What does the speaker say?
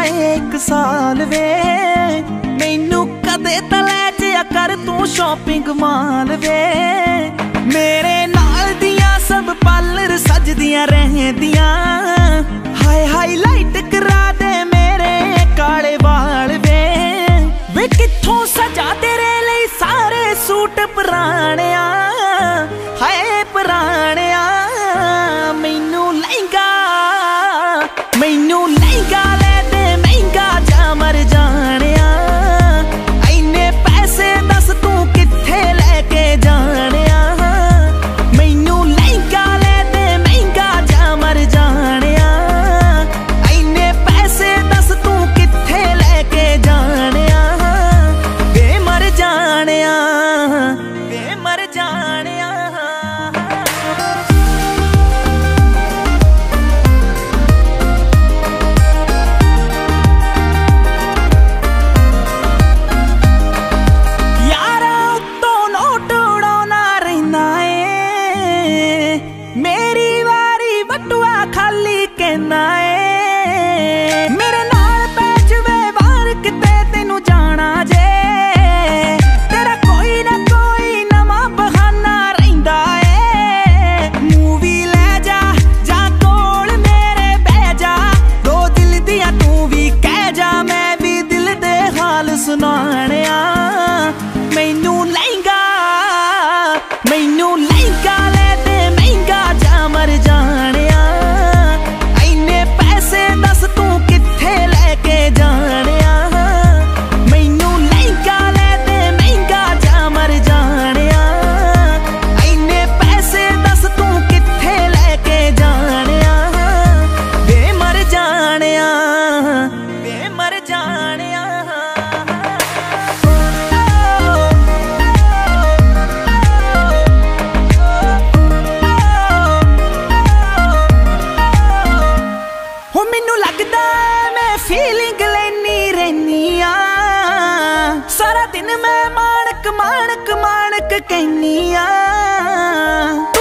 एक साल वे मैनू कदे तले जिया कर तू शॉपिंग माल वे। मेरे नाल दियां सब पार्लर सजदियां रहदियां, हाय हाईलाइट करा दे मेरे काले वाल वे। वे कित्थों सजा तेरे लिए सारे सूट पुराणिया, हाय पुराणिया। मैनू लहंगा ले दे महंगा जा मर जानिया। इन्ने पैसे दस तू कित्थे लेके जानिया। मैनू लहंगा ले दे महंगा जा मर जानिया। इन्ने पैसे दस तू कित्थे लेके जानिया। वे मर जानिया, वे मर जानिया। मेरे नाल पैच वे वार किते तेनू जाना जे, तेरा कोई ना कोई नवा बहाना रहिंदा ए। मूवी ले जा कोल मेरे बह जा, दो दिल दियां तू भी कह जा, मैं भी दिल दे हाल सुनाणिया। मैनू लहंगा ले दे महंगा जा मर जानिया। फीलिंग लेनी रहनी आ, सारा दिन मैं माणक कहनी आ।